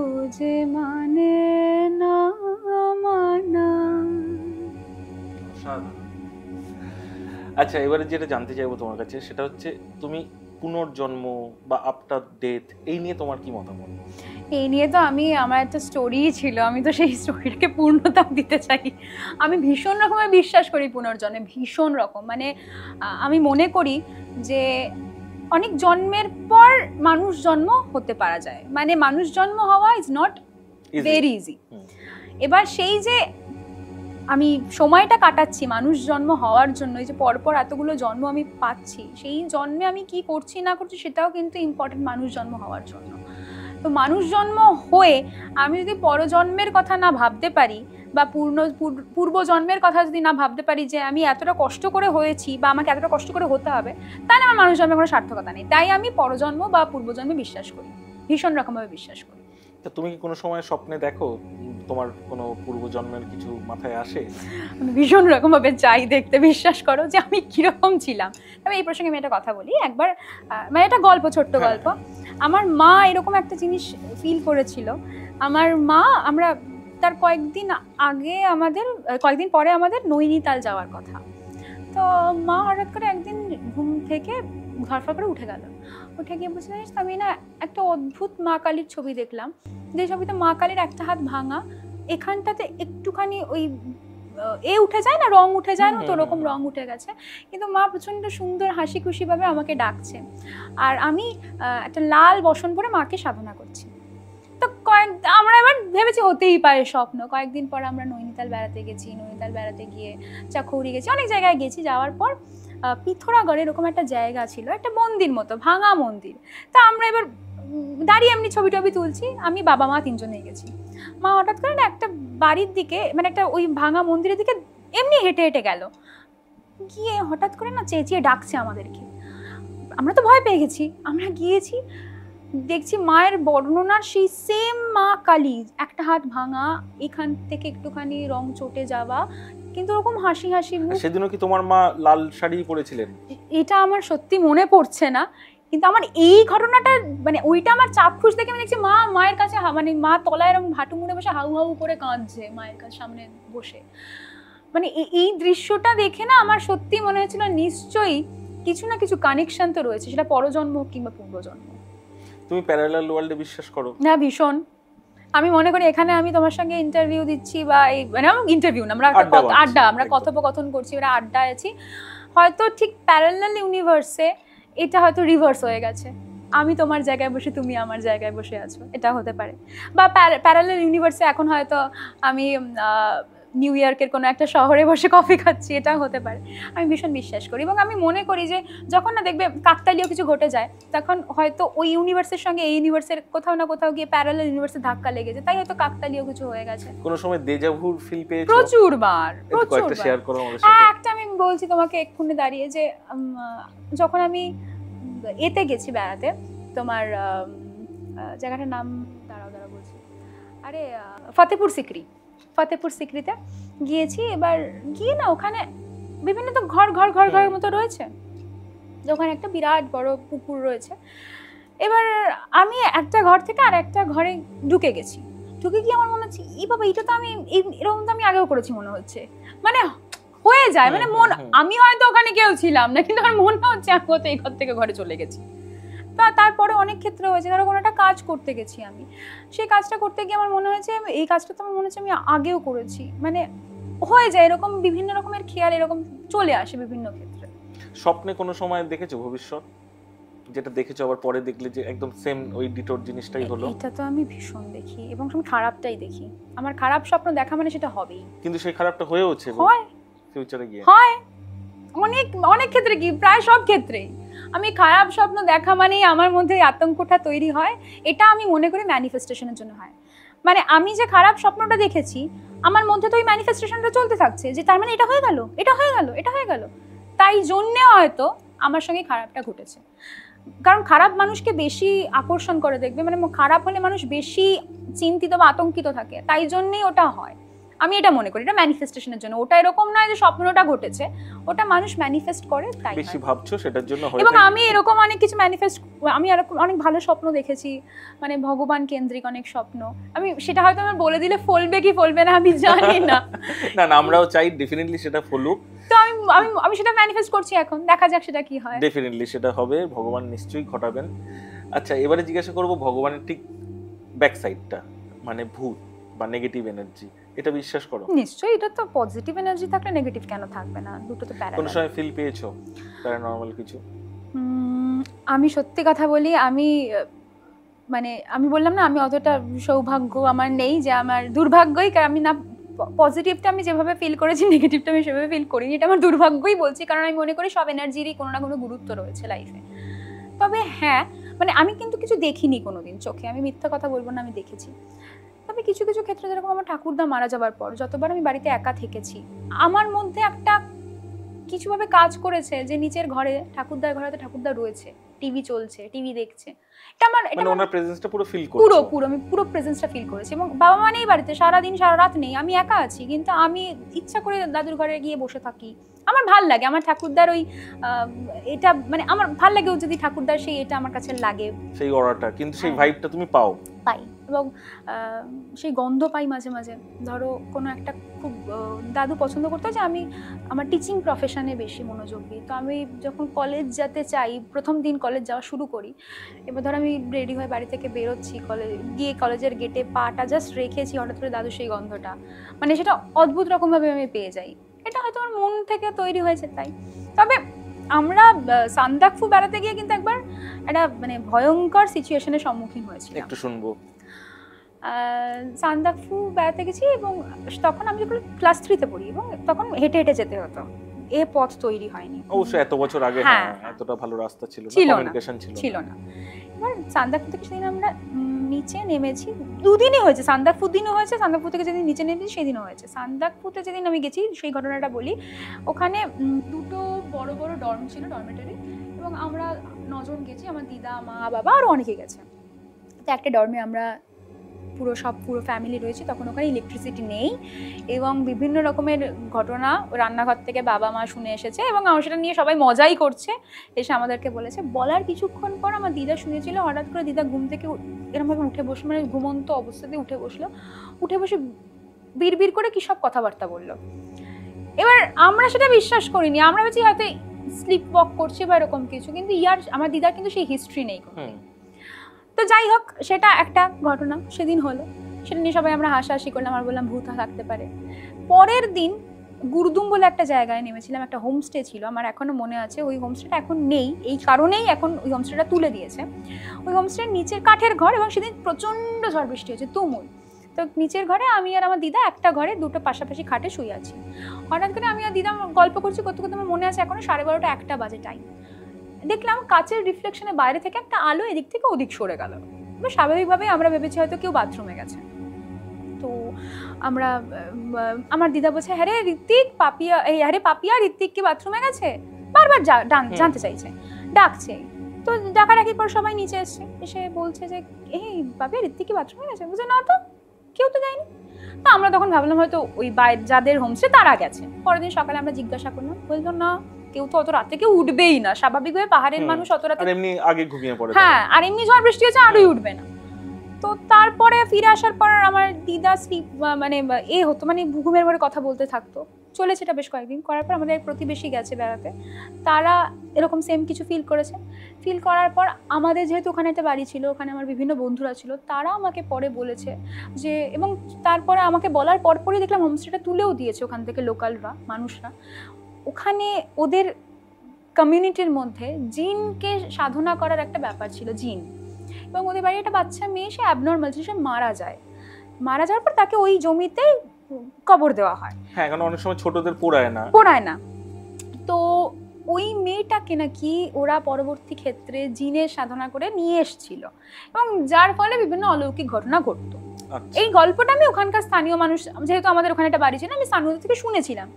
ও যে মানে না মানা। আচ্ছা, এবারে যেটা জানতে চাইবো তোমার কাছে সেটা হচ্ছে তুমি পুনর্জন্ম বা আফটার ডেথ এই নিয়ে তোমার কি মতামত? এই নিয়ে তো আমার একটা স্টোরি ছিল, আমি তো সেই স্টোরিটাকে পূর্ণতা দিতে চাই। আমি ভীষণ রকমের বিশ্বাস করি পুনর্জন্মে, ভীষণ রকম। মানে আমি মনে করি যে অনেক জন্মের পর মানুষ জন্ম হতে পারা যায়, মানে মানুষ জন্ম হওয়া ইজ নট ভেরি ইজি। এবার সেই যে আমি সময়টা কাটাচ্ছি মানুষ জন্ম হওয়ার জন্য, এই যে পরপর এতগুলো জন্ম আমি পাচ্ছি, সেই জন্মে আমি কি করছি না করছি সেটাও কিন্তু ইম্পর্টেন্ট মানুষ জন্ম হওয়ার জন্য। তো মানুষ জন্ম হয়ে আমি যদি পরজন্মের কথা না ভাবতে পারি বা পূর্বজন্মের কথা যদি না ভাবতে পারি যে আমি এতটা কষ্ট করে হয়েছি বা আমাকে এতটা কষ্ট করে হতে হবে, তাহলে আমার মানুষ জন্মের কোনো সার্থকতা নেই। তাই আমি পরজন্ম বা পূর্বজন্মে বিশ্বাস করি, ভীষণ রকমভাবে বিশ্বাস করি। তা তুমি কি কোনো সময় স্বপ্নে দেখো তোমার কোনো পূর্বজন্মের কিছু মাথায় আসে? আমি ভীষণ রকমভাবে চাই দেখতে, বিশ্বাস করো, যে আমি কিরকম ছিলাম। তবে এই প্রসঙ্গে আমি একটা কথা বলি। একবার মানে একটা গল্প, ছোট্ট গল্প। আমার মা এরকম একটা জিনিস ফিল করেছিল। আমার মা, আমরা তার কয়েকদিন পরে আমাদের নৈনিতাল যাওয়ার কথা। তো মা হঠাৎ করে একদিন ঘুম থেকে ধরফর করে উঠে গেল, উঠে গিয়ে বলছে জানিস আমি না একটা অদ্ভুত মা কালীর ছবি দেখলাম, যে ছবিতে মা কালীর একটা হাত ভাঙা, এখানটাতে একটুখানি ওই উঠে যায় না, রং উঠে যায় না, তো ওরকম রং উঠে গেছে, কিন্তু মা প্রচন্ড সুন্দর হাসি খুশি ভাবে আমাকে ডাকছে, আর আমি একটা লাল বসন পরে মাকে সাধনা করছি। তো আমরা এবার ভেবেছি হতেই পারে স্বপ্ন। কয়েকদিন পর আমরা নৈনিতাল বেড়াতে গেছি, নৈনিতাল বেড়াতে গিয়ে চাকুরি গেছি, অনেক জায়গায় গেছি। যাওয়ার পর পিথোরাগড়ে এরকম একটা জায়গা ছিল, একটা মন্দির মতো, ভাঙা মন্দির। তা আমরা এবার দাঁড়িয়ে এমনি ছবি টবি তুলছি, আমি বাবা মা তিনজনেই গেছি। মা হঠাৎ করে না একটা বাড়ির দিকে, মানে একটা ওই ভাঙা মন্দিরের দিকে এমনি হেঁটে হেঁটে গেল, গিয়ে হঠাৎ করে না চেঁচিয়ে ডাকছে আমাদেরকে। আমরা তো ভয় পেয়ে গেছি, আমরা গিয়েছি, দেখছি মায়ের বর্ণনার সেই সেম মা কালী, একটা হাত ভাঙা, এখান থেকে একটুখানি রং চটে যাওয়া, কিন্তু ওরকম হাসি হাসি মুখ। সেদিনও কি তোমার মা লাল শাড়ি পরেছিলেন? এটা আমার সত্যি মনে পড়ছে না, কিন্তু আমার এই ঘটনাটা মানে ওইটা আমার চাক্ষুষ দেখে আমি দেখছি মায়ের কাছে মানে মা তলায় এরকম হাঁটু মুড়ে বসে হাউ হাউ করে কাঁদছে মায়ের কাছে সামনে বসে। মানে এই দৃশ্যটা দেখে না আমার সত্যি মনে হয়েছিল নিশ্চয়ই কিছু না কিছু কানেকশন তো রয়েছে, সেটা পরজন্ম কিংবা পূর্বজন্ম। তুমি প্যারালাল ওয়ার্ল্ডে বিশ্বাস করো? না, ভীষণ। আমি মনে করি এখানে আমি তোমার সঙ্গে ইন্টারভিউ দিচ্ছি, বা এই মানে ইন্টারভিউ না, আমরা আড্ডা, আমরা কথোপকথন করছি, এবার আড্ডা আছি, হয়তো ঠিক প্যারালাল ইউনিভার্সে এটা হয়তো রিভার্স হয়ে গেছে, আমি তোমার জায়গায় বসে তুমি আমার জায়গায় বসে আছো, এটা হতে পারে। বা প্যারালাল ইউনিভার্সে এখন হয়তো আমি নিউ ইয়র্কের কোনো একটা শহরে বসে কফি খাচ্ছি, এটা হতে পারে। আমি ভীষণ বিশ্বাস করি, এবং আমি মনে করি যে যখন না দেখবে কাকতালীয় কিছু ঘটে যায়, তখন হয়তো ওই ইউনিভার্সের সঙ্গে এই ইউনিভার্সের কোথাও না কোথাও গিয়ে প্যারালাল ইউনিভার্সে ধাক্কা লেগেছে, তাই হয়তো কাকতালীয় কিছু হয়ে গেছে। কোনো সময় দেজা ভুর ফিল পেয়েছো? প্রচুর বার। শেয়ার করো আমাদের সাথে। একটা আমি বলছি তোমাকে এক্ষুনি দাঁড়িয়ে, যে যখন আমি এতে গেছি বেড়াতে, তোমার জায়গাটার নাম দাঁড়াও বলছি, আরে ফতেপুর সিকরিতে গিয়েছি। এবার গিয়ে না ওখানে বিভিন্ন তো ঘরের মতো রয়েছে, ওখানে একটা বিরাট বড় পুকুর রয়েছে। এবার আমি একটা ঘর থেকে আর একটা ঘরে ঢুকে গেছি, ঢুকে গিয়ে আমার মনে হচ্ছে এই বাবা, এটা তো আমি এরকম তো আমি আগেও করেছি মনে হচ্ছে, মানে হয়ে যায়, মানে মন, আমি হয়তো ওখানে কেউ ছিলাম না, কিন্তু আমার মনে হচ্ছে আমি তো এই ঘর থেকে ঘরে চলে গেছি। তারপরে অনেক ক্ষেত্রে হয়েছে, ধরো কোনো একটা কাজ করতে গেছি, আমি সেই কাজটা করতে গিয়ে আমার মনে হয়েছে এই কাজটা তো আমার মনে হচ্ছে আমি আগেও করেছি, মানে হয়ে যায় এরকম, বিভিন্ন রকমের খেয়াল এরকম চলে আসে বিভিন্ন ক্ষেত্রে। স্বপ্নে কোনো সময় দেখেছো ভবিষ্যৎ, যেটা দেখেছো আবার পরে দেখলে যে একদম সেম ওই ডিটোর জিনিসটাই হলো? এটা তো আমি ভীষণ দেখি, এবং আমি খারাপটাই দেখি। আমার খারাপ স্বপ্ন দেখা মানে সেটা হবেই, কিন্তু সেই খারাপটা হয়েওছে হয় ফিউচারে গিয়ে, হয় অনেক ক্ষেত্রে, কি প্রায় সব ক্ষেত্রেই আমি খারাপ স্বপ্ন দেখা মানেই আমার মধ্যে আতঙ্কটা তৈরি হয়। এটা আমি মনে করি ম্যানিফেস্টেশনের জন্য হয়, মানে আমি যে খারাপ স্বপ্নটা দেখেছি আমার মধ্যে তো ওই ম্যানিফেস্টেশনটা চলতে থাকছে, যে তার মানে এটা হয়ে গেল, তাই জন্যে হয়তো আমার সঙ্গে খারাপটা ঘটেছে। কারণ খারাপ মানুষকে বেশি আকর্ষণ করে, দেখবে মানে খারাপ হলে মানুষ বেশি চিন্তিত বা আতঙ্কিত থাকে, তাই জন্যই ওটা হয়। আমি এটা মনে করি এটা ম্যানিফেস্টেশনের জন্য, ওটা এরকম নয় যে স্বপ্নটা ঘটেছে, ওটা মানুষ ম্যানিফেস্ট করে, তাই বেশি ভাবছো সেটার জন্য হয়। এবং আমি এরকম অনেক কিছু ম্যানিফেস্ট, আমি এরকম অনেক ভালো স্বপ্ন দেখেছি, মানে ভগবান কেন্দ্রিক অনেক স্বপ্ন। আমি সেটা হয়তো আমার বলে দিলে ফলবে কি ফলবে না আমি জানি না, না আমরাও চাই ডেফিনেটলি সেটা ফলুক, তো আমি সেটা ম্যানিফেস্ট করছি, এখন দেখা যাক সেটা কি হয়। ডেফিনেটলি সেটা হবে, ভগবান নিশ্চয়ই ঘটাবেন। আচ্ছা, এবারে জিজ্ঞাসা করব ভগবানের ঠিক ব্যাক সাইডটা, মানে ভূত বা নেগেটিভ এনার্জি, এটা বিশ্বাস করো? নিশ্চয়ই, এটা তো পজিটিভ এনার্জি থাকলে নেগেটিভ কেন থাকবে না, দুটো তো প্যারালাল। কোন সময় ফিল পেয়েছো প্যারানর্মাল কিছু? আমি সত্যি কথা বলি, আমি মানে আমি বললাম না আমি অতটা সৌভাগ্য আমার নেই, যে আমার দুর্ভাগ্যই, কারণ আমি না পজিটিভটা আমি যেভাবে ফিল করেছি নেগেটিভটা আমি সেভাবে ফিল করিনি, এটা আমার দুর্ভাগ্যই বলছি, কারণ আমি মনে করি সব এনার্জিরই কোনো না কোনো গুরুত্ব রয়েছে লাইফে। তবে হ্যাঁ, মানে আমি কিন্তু কিছু দেখিনি কোনোদিন চোখে, আমি মিথ্যা কথা বলবো না, আমি দেখেছি। তবে কিছু কিছু ক্ষেত্রে, যেরকম আমার ঠাকুরদা মারা যাবার পর যতবার আমি বাড়িতে একা থেকেছি, আমার মধ্যে একটা কিছুভাবে কাজ করেছে যে নিচের ঘরে ঠাকুরদার ঘরে তো ঠাকুরদা রয়েছে, টিভি চলছে, টিভি দেখছে, এটা মানে ওনার প্রেজেন্সটা পুরো ফিল করছি, পুরো আমি পুরো প্রেজেন্সটা ফিল করেছি। এবং বাবা মা নেই বাড়িতে, সারা দিন সারা রাত নেই, আমি একা আছি, কিন্তু আমি ইচ্ছা করে দাদুর ঘরে গিয়ে বসে থাকি, আমার ভাল লাগে, আমার ঠাকুরদার ওই এটা মানে আমার ভাল লাগে, যদি ঠাকুরদার সেই এটা আমার কাছে লাগে, সেই অরাটা, কিন্তু সেই ভাইবটা তুমি পাই। এবং সেই গন্ধ পাই মাঝে মাঝে। ধরো কোনো একটা খুব দাদু পছন্দ করতো যে আমি আমার টিচিং প্রফেশনে বেশি মনোযোগ দিই। তো আমি যখন কলেজ যেতে চাই, প্রথম দিন কলেজ যাওয়া শুরু করি, এবার ধরো আমি রেডি হয়ে বাড়ি থেকে বেরোচ্ছি, গিয়ে কলেজের গেটে পাটা জাস্ট রেখেছি, হঠাৎ করে দাদু সেই গন্ধটা, মানে সেটা অদ্ভুত রকমভাবে আমি পেয়ে যাই। এটা হয়তো আমার মন থেকে তৈরি হয়েছে তাই। তবে আমরা সান্দাকফু বেড়াতে গিয়ে কিন্তু একবার একটা মানে ভয়ঙ্কর সিচুয়েশনের সম্মুখীন হয়েছিলাম। একটু শুনবো। সান্দাকফু বেড়াতে গেছি এবং তখন আমি যখন ক্লাস 3-তে পড়ি এবং তখন হেঁটে হেঁটে যেতে হতো, এ পথ তৈরি হয়নি। অবশ্যই এত বছর আগে হ্যাঁ, এতটা ভালো রাস্তা ছিল না, ছিল কমিউনিকেশন ছিল না। এবার সান্দাকফু থেকে সেদিন আমরা নিচে নেমেছি, দুদিনই হয়েছে, সান্দাকফু দিনও হয়েছে, সান্দাকফু থেকে যেদিন নিচে নেমেছি সেদিনও হয়েছে। সান্দাকফুতে যেদিন আমি গেছি সেই ঘটনাটা বলি। ওখানে দুটো বড় বড় ডর্ম ছিল, ডরমেটরি, এবং আমরা 9 জন গেছি, আমার দিদা, মা, বাবা আরও অনেকে গেছে। তো একটা ডর্মে আমরা পুরো ফ্যামিলি রয়েছে। তখন ওখানে ইলেকট্রিসিটি নেই এবং বিভিন্ন রকমের ঘটনা রান্নাঘর থেকে বাবা মা শুনে এসেছে এবং সেটা নিয়ে সবাই মজাই করছে, এসে আমাদেরকে বলেছে। বলার কিছুক্ষণ পর আমার দিদা শুনেছিল, হঠাৎ করে দিদা ঘুম থেকে এরকমভাবে উঠে বসে, মানে ঘুমন্ত অবস্থাতে উঠে বসলো, উঠে বসে বিড়বিড় করে কী সব কথাবার্তা বললো। এবার আমরা সেটা বিশ্বাস করিনি, আমরা ভেবেছি হয়তো স্লিপ ওয়াক করছে বা এরকম কিছু, কিন্তু আমার দিদার কিন্তু সেই হিস্ট্রি নেই। তো যাই হোক, সেটা একটা ঘটনা সেদিন হলো, সেটা নিয়ে সবাই আমরা হাসাহাসি করলাম, আর বললাম ভূত থাকতে পারে। পরের দিন গুরদুম বলে একটা জায়গায় নেমেছিলাম, একটা হোমস্টে ছিল, আমার এখনো মনে আছে। ওই হোমস্টেটা এখন নেই, এই কারণেই এখন ওই হোমস্টেটা তুলে দিয়েছে। ওই হোমস্টের নিচের কাঠের ঘর, এবং সেদিন প্রচণ্ড ঝড় বৃষ্টি হয়েছে, তুমুল। তো নিচের ঘরে আমি আর আমার দিদা একটা ঘরে দুটো পাশাপাশি খাটে শুয়ে আছি। হঠাৎ করে আমি আর দিদা গল্প করছি, করতে করতে আমার মনে আছে এখনো 12:30 1টা বাজে টাইম। দেখলাম কাচের রিফ্লেকশনে বাইরে থেকে একটা আলো এদিক থেকে ওদিক সরে গেল। এবার স্বাভাবিকভাবে আমরা ভেবেছি হয়তো কেউ বাথরুমে গেছে। তো আমার দিদা বলছে, হ্যাঁ রে ঋত্বিক, পাপিয়া, আরে পাপিয়া, ঋত্বিক কি বাথরুমে গেছে? বারবার জানতে চাইছে, ডাকছে। তো ডাকাডাকির পর সবাই নিচে এসে বলছে যে এই পাপিয়া, ঋত্বিক কি বাথরুমে গেছে? বুঝে না, তো কেউ তো যায়নি। তো আমরা তখন ভাবলাম হয়তো ওই যাদের হোমস্টে তারা গেছে। পরের দিন সকালে আমরা জিজ্ঞাসা করলাম, বলতো না, কেউ তো অত রাতে কেউ উঠবেই না, স্বাভাবিকভাবে পাহাড়ের মানুষ অত রাতে এমনি আগে ঘুমিয়ে পড়ে। হ্যাঁ, আর এমনি ঝড় বৃষ্টি হচ্ছে, আরোই উঠবে না। তো তারপরে ফিরে আসার পর আমার দিদা মানে হতো, মানে ঘুমের ঘরে কথা বলতে থাকতো। চলেছে এটা বেশ কয়েকদিন, করার পর আমাদের প্রতিবেশী গেছে বেড়াতে, তারা এরকম সেম কিছু ফিল করেছে। ফিল করার পর আমাদের যেহেতু ওখানে একটা বাড়ি ছিল, ওখানে আমার বিভিন্ন বন্ধুরা ছিল, তারা আমাকে পরে বলেছে যে, এবং তারপরে আমাকে বলার পরপরই দেখলাম হোমস্টেটা তুলেও দিয়েছে ওখান থেকে লোকালরা, মানুষরা। ওখানে ওদের কমিউনিটির মধ্যে জিনকে সাধনা করার একটা ব্যাপার ছিল, জিন। এবং ওদের বাড়ি একটা বাচ্চা মেয়ে, সে অ্যাবনর্মাল ছিল, সে মারা যাওয়ার পর তাকে ওই জমিতেই কবর দেওয়া হয়। হ্যাঁ, কারণ অনেক সময় ছোটদের পোড়ায় না। তো ওই মেয়েটাকে নাকি ওরা পরবর্তী ক্ষেত্রে জিনের সাধনা করে নিয়ে এসেছিল, এবং যার ফলে বিভিন্ন অলৌকিক ঘটনা ঘটতো। এই গল্পটা আমি ওখানকার স্থানীয় মানুষ, যেহেতু আমাদের ওখানে একটা বাড়ি ছিল, আমি স্থানীয়দের থেকে শুনেছিলাম,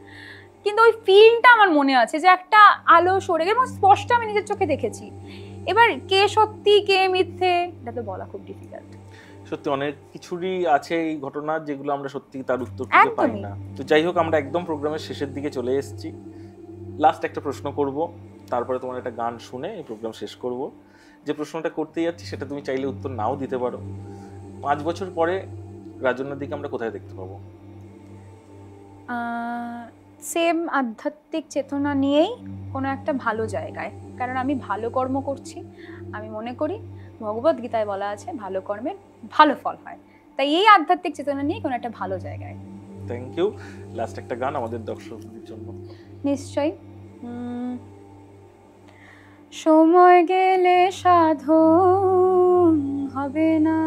কিন্তু ওই ফিলটা আমার মনে আছে যে একটা আলো সরে গেছে, এবং স্পষ্ট আমি নিজের চোখে দেখেছি। এবার কে সত্যি কে মিথ্যে এটা তো বলা খুব ডিফিকাল্ট। সত্যি অনেক কিছুরই আছে এই ঘটনা, যেগুলো আমরা সত্যি তার উত্তর খুঁজে পাই না। তো যাই হোক, আমরা একদম প্রোগ্রামের শেষের দিকে চলে এসেছি। লাস্ট একটা প্রশ্ন করব, তারপরে তোমার একটা গান শুনে এই প্রোগ্রাম শেষ করব। যে প্রশ্নটা করতে যাচ্ছি সেটা তুমি চাইলে উত্তর নাও দিতে পারো। 5 বছর পরে রাজন্যাদিকে আমরা কোথায় দেখতে পাবো? সেম আধ্যাত্মিক চেতনা নিয়েই কোনো একটা ভালো জায়গায়, কারণ আমি ভালো কর্ম করছি। আমি মনে করি ভগবদ্গীতায় বলা আছে ভালো কর্মের ভালো ফল হয়, তাই এই আধ্যাত্মিক চেতনা নিয়ে কোনো একটা ভালো জায়গায়। Thank you. লাস্ট একটা গান আমাদের দর্শকদের জন্য। নিশ্চয়ই। সময় গেলে সাধন হবে না,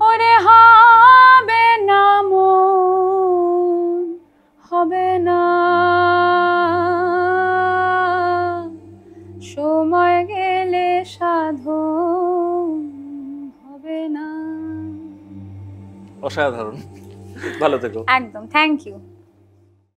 ওরে হবে না, মন হবে না, সময় গেলে সাধন হবে না। অসাধারণ, ভালো থেকো। একদম, থ্যাংক ইউ।